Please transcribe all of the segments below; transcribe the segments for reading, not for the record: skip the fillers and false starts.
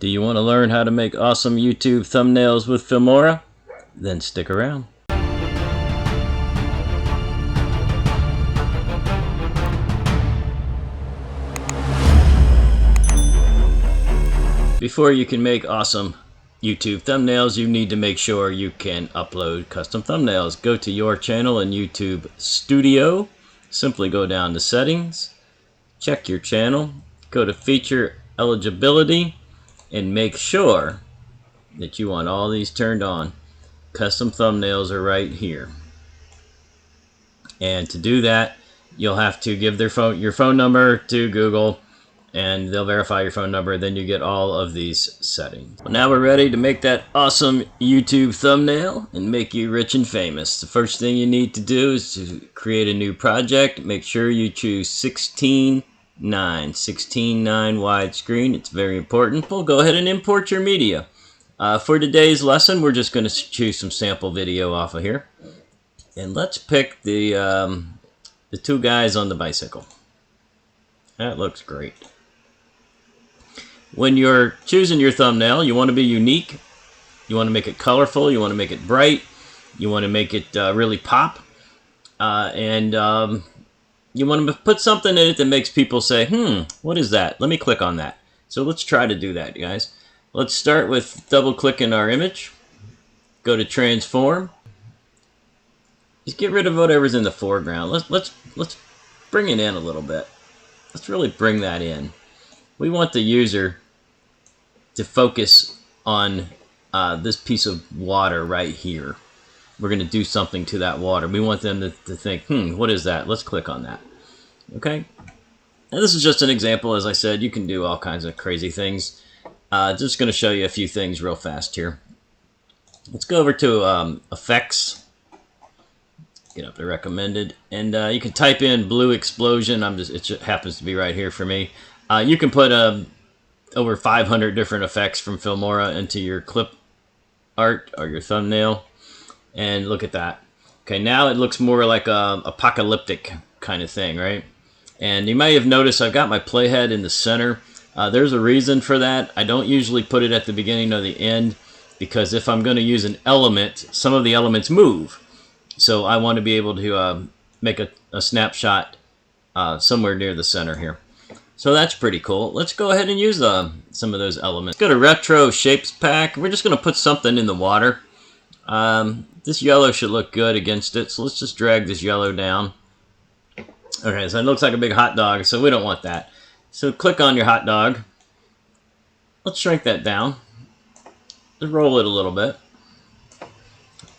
Do you want to learn how to make awesome YouTube thumbnails with Filmora? Then stick around. Before you can make awesome YouTube thumbnails, you need to make sure you can upload custom thumbnails. Go to your channel in YouTube Studio. Simply go down to Settings, check your channel, go to Feature Eligibility, and make sure that you want all these turned on. Custom thumbnails are right here. And to do that, you'll have to give your phone number to Google, and they'll verify your phone number. Then you get all of these settings. Well, now we're ready to make that awesome YouTube thumbnail and make you rich and famous. The first thing you need to do is to create a new project. Make sure you choose 16:9 widescreen. It's very important. We'll go ahead and import your media. For today's lesson, we're just going to choose some sample video off of here. And let's pick the two guys on the bicycle. That looks great. When you're choosing your thumbnail, you want to be unique. You want to make it colorful. You want to make it bright. You want to make it really pop. You want to put something in it that makes people say, what is that? Let me click on that. So let's try to do that, guys. Let's start with double-clicking our image. Go to Transform. Just get rid of whatever's in the foreground. Let's bring it in a little bit. Let's really bring that in. We want the user to focus on this piece of water right here. We're going to do something to that water. We want them to think, what is that? Let's click on that. Okay? And this is just an example. As I said, you can do all kinds of crazy things. Just going to show you a few things real fast here. Let's go over to Effects. Get up to Recommended. And you can type in Blue Explosion. It just happens to be right here for me. You can put over 500 different effects from Filmora into your clip art or your thumbnail. And look at that. Okay, now it looks more like a apocalyptic kind of thing, right? And you may have noticed I've got my playhead in the center. There's a reason for that. I don't usually put it at the beginning or the end, because if I'm going to use an element, some of the elements move. So I want to be able to make a snapshot somewhere near the center here. So that's pretty cool. Let's go ahead and use some of those elements. Go to Retro Shapes Pack. We're just going to put something in the water. This yellow should look good against it, so let's just drag this yellow down. Okay, so it looks like a big hot dog, so we don't want that. So click on your hot dog. Let's shrink that down. Just roll it a little bit.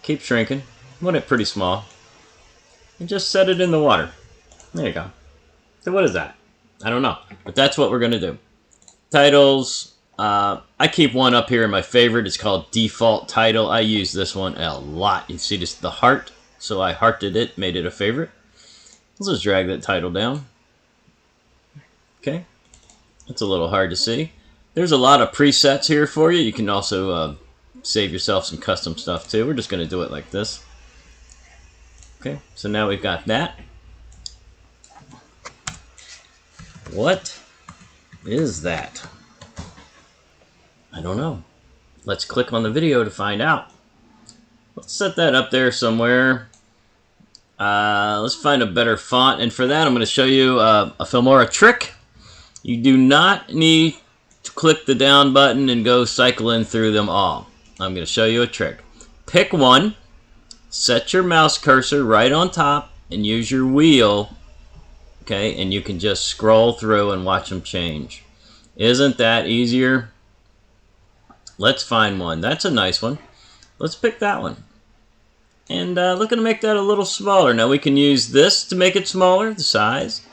Keep shrinking. Want it pretty small. And just set it in the water. There you go. So what is that? I don't know, but that's what we're going to do. Titles. I keep one up here in my favorite. It's called Default Title. I use this one a lot. You see this, the heart, so I hearted it, made it a favorite. Let's just drag that title down. Okay, that's a little hard to see. There's a lot of presets here for you. You can also save yourself some custom stuff too. We're just going to do it like this. Okay, so now we've got that. What is that? I don't know. Let's click on the video to find out. Let's set that up there somewhere. Let's find a better font. And for that, I'm going to show you a Filmora trick. You do not need to click the down button and go cycling through them all. I'm going to show you a trick. Pick one, set your mouse cursor right on top, and use your wheel. Okay, and you can just scroll through and watch them change. Isn't that easier? Let's find one. That's a nice one. Let's pick that one. And looking to make that a little smaller. Now we can use this to make it smaller, the size.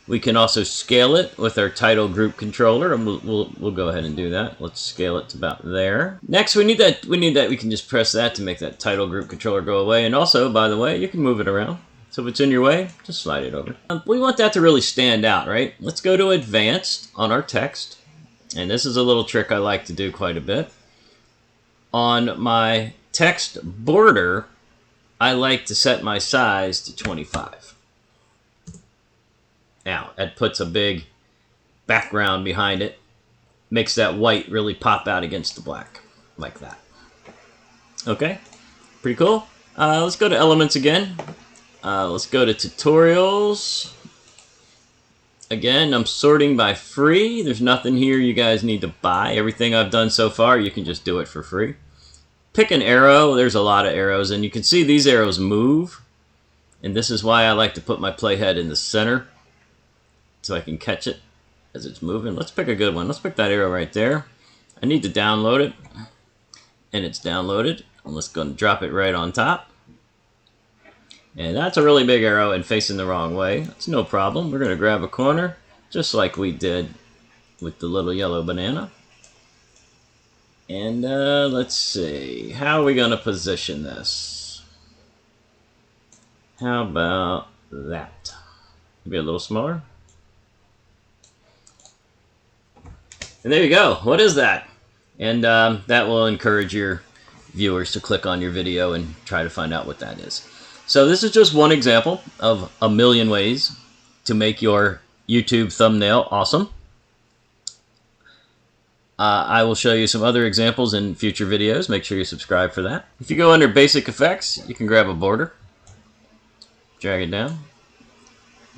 We can also scale it with our title group controller, and we'll go ahead and do that. Let's scale it to about there. Next, we need that. We can just press that to make that title group controller go away. And also, by the way, you can move it around. So if it's in your way, just slide it over. We want that to really stand out, right? Let's go to Advanced on our text. And this is a little trick I like to do quite a bit. On my text border, I like to set my size to 25. Now, that puts a big background behind it. makes that white really pop out against the black, like that. Okay, pretty cool. Let's go to Elements again. Let's go to Tutorials. Again, I'm sorting by free. There's nothing here you guys need to buy. Everything I've done so far, you can just do it for free. Pick an arrow. There's a lot of arrows, and you can see these arrows move. And this is why I like to put my playhead in the center, so I can catch it as it's moving. Let's pick a good one. Let's pick that arrow right there. I need to download it, and it's downloaded. And let's go and drop it right on top. And that's a really big arrow and facing the wrong way. That's no problem. We're going to grab a corner, just like we did with the little yellow banana. And let's see, how are we going to position this? How about that? Maybe a little smaller. And there you go. What is that? And that will encourage your viewers to click on your video and try to find out what that is. So this is just one example of a million ways to make your YouTube thumbnail awesome. I will show you some other examples in future videos. Make sure you subscribe for that. If you go under Basic Effects, you can grab a border. Drag it down.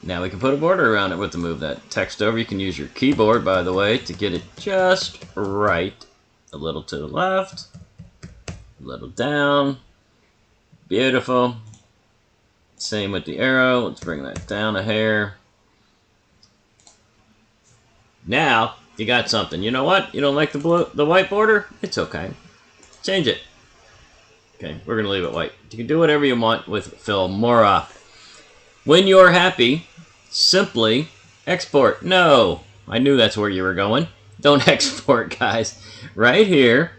Now we can put a border around it with to move that text over. You can use your keyboard, by the way, to get it just right. A little to the left, a little down. Beautiful. Same with the arrow. Let's bring that down a hair. Now you got something. You know what? You don't like the white border? It's okay. Change it. Okay, we're going to leave it white. You can do whatever you want with Filmora. When you're happy, simply export. No, I knew that's where you were going. Don't export, guys. Right here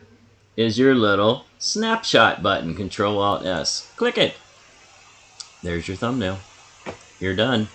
is your little snapshot button. Control-Alt-S. Click it. There's your thumbnail. You're done.